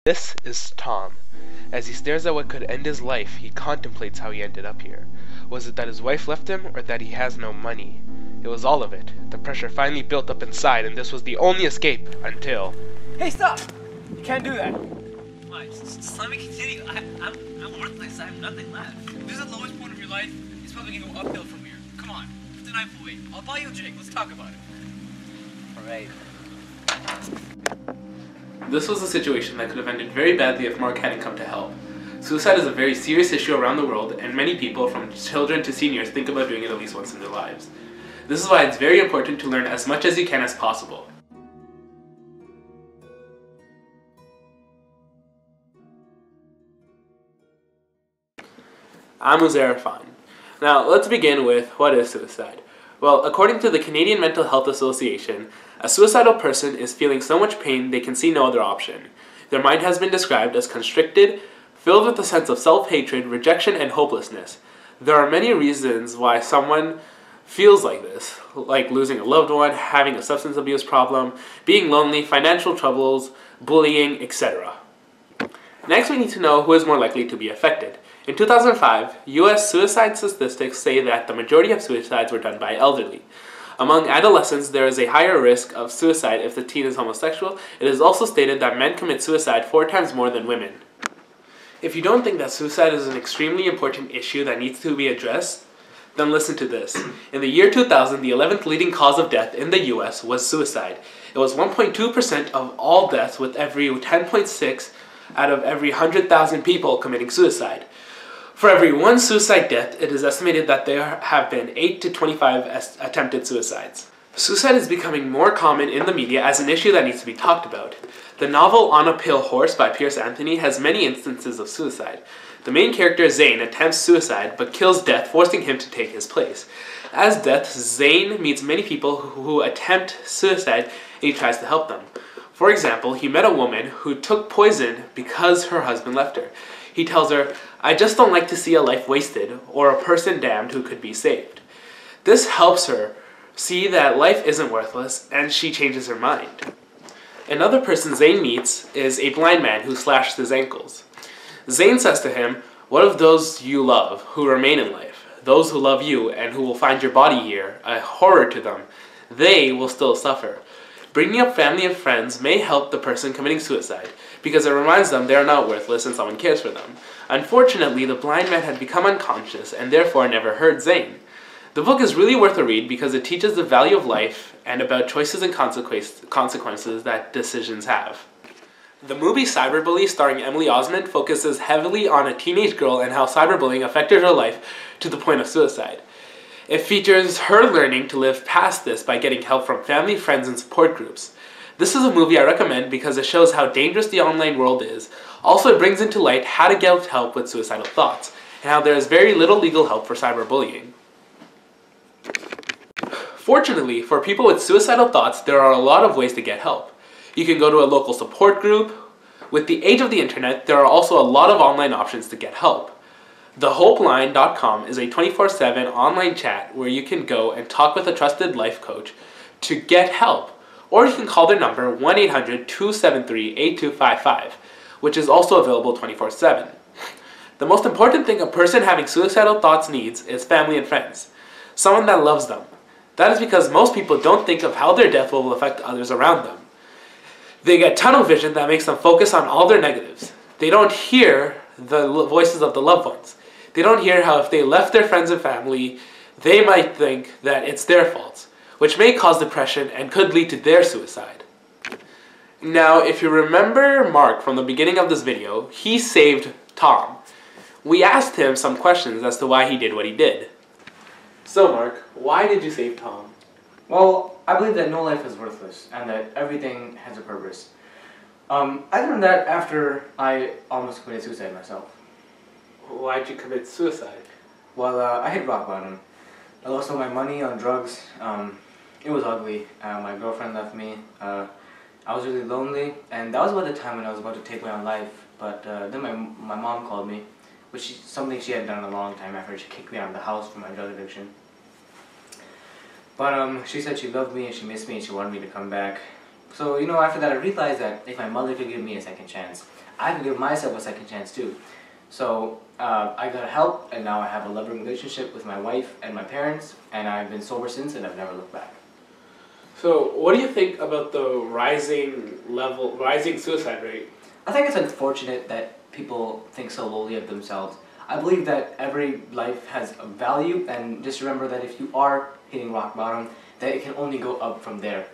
This is Tom. As he stares at what could end his life, he contemplates how he ended up here. Was it that his wife left him, or that he has no money? It was all of it. The pressure finally built up inside, and this was the only escape until... Hey, stop! You can't do that. Why? Just let me continue. I'm worthless. I have nothing left. If this is the lowest point of your life, it's probably gonna go uphill from here. Come on. It's the knife away. I'll buy you a drink. Let's talk about it. Alright. This was a situation that could have ended very badly if Mark hadn't come to help. Suicide is a very serious issue around the world, and many people, from children to seniors, think about doing it at least once in their lives. This is why it's very important to learn as much as you can as possible. I'm Uzair Irfan. Now, let's begin with what is suicide. Well, according to the Canadian Mental Health Association, a suicidal person is feeling so much pain they can see no other option. Their mind has been described as constricted, filled with a sense of self-hatred, rejection, and hopelessness. There are many reasons why someone feels like this, like losing a loved one, having a substance abuse problem, being lonely, financial troubles, bullying, etc. Next, we need to know who is more likely to be affected. In 2005, U.S. suicide statistics say that the majority of suicides were done by elderly. Among adolescents, there is a higher risk of suicide if the teen is homosexual. It is also stated that men commit suicide 4 times more than women. If you don't think that suicide is an extremely important issue that needs to be addressed, then listen to this. In the year 2000, the 11th leading cause of death in the U.S. was suicide. It was 1.2% of all deaths, with every 10.6 out of every 100,000 people committing suicide. For every 1 suicide death, it is estimated that there have been 8 to 25 attempted suicides. Suicide is becoming more common in the media as an issue that needs to be talked about. The novel On a Pale Horse by Piers Anthony has many instances of suicide. The main character, Zane, attempts suicide but kills Death, forcing him to take his place. As Death, Zane meets many people who attempt suicide and he tries to help them. For example, he met a woman who took poison because her husband left her. He tells her, "I just don't like to see a life wasted or a person damned who could be saved." This helps her see that life isn't worthless, and she changes her mind. Another person Zane meets is a blind man who slashed his ankles. Zane says to him, "What of those you love who remain in life? Those who love you and who will find your body here a horror to them, they will still suffer." Bringing up family and friends may help the person committing suicide, because it reminds them they are not worthless and someone cares for them. Unfortunately, the blind man had become unconscious and therefore never heard Zane. The book is really worth a read because it teaches the value of life and about choices and consequences that decisions have. The movie Cyberbully, starring Emily Osment, focuses heavily on a teenage girl and how cyberbullying affected her life to the point of suicide. It features her learning to live past this by getting help from family, friends, and support groups. This is a movie I recommend because it shows how dangerous the online world is. Also, it brings into light how to get help with suicidal thoughts, and how there is very little legal help for cyberbullying. Fortunately, for people with suicidal thoughts, there are a lot of ways to get help. You can go to a local support group. With the age of the internet, there are also a lot of online options to get help. TheHopeline.com is a 24/7 online chat where you can go and talk with a trusted life coach to get help. Or you can call their number 1-800-273-8255, which is also available 24/7. The most important thing a person having suicidal thoughts needs is family and friends. Someone that loves them. That is because most people don't think of how their death will affect others around them. They get tunnel vision that makes them focus on all their negatives. They don't hear the voices of the loved ones. They don't hear how if they left their friends and family, they might think that it's their fault, which may cause depression and could lead to their suicide. Now, if you remember Mark from the beginning of this video, he saved Tom. We asked him some questions as to why he did what he did. So Mark, why did you save Tom? Well, I believe that no life is worthless and that everything has a purpose. I learned that after I almost committed suicide myself. Why'd you commit suicide? Well, I hit rock bottom. I lost all my money on drugs. It was ugly. My girlfriend left me. I was really lonely, and that was about the time when I was about to take my own life. But then my mom called me, which is something she had done a long time after she kicked me out of the house for my drug addiction. But she said she loved me and she missed me and she wanted me to come back. So, after that I realized that if my mother could give me a second chance, I have to give myself a second chance too. So I got help, and now I have a loving relationship with my wife and my parents, and I've been sober since, and I've never looked back. So, what do you think about the rising suicide rate? I think it's unfortunate that people think so lowly of themselves. I believe that every life has a value, and just remember that if you are hitting rock bottom, that it can only go up from there.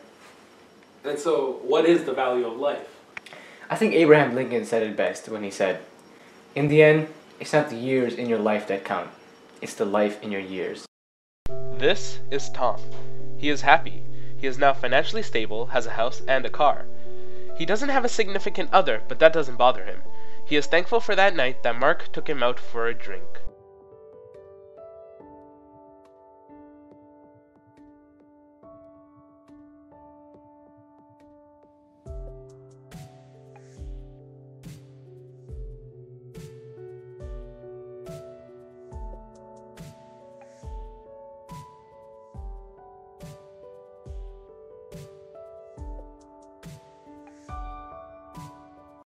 And so, what is the value of life? I think Abraham Lincoln said it best when he said, "In the end, it's not the years in your life that count. It's the life in your years." This is Tom. He is happy. He is now financially stable, has a house and a car. He doesn't have a significant other, but that doesn't bother him. He is thankful for that night that Mark took him out for a drink.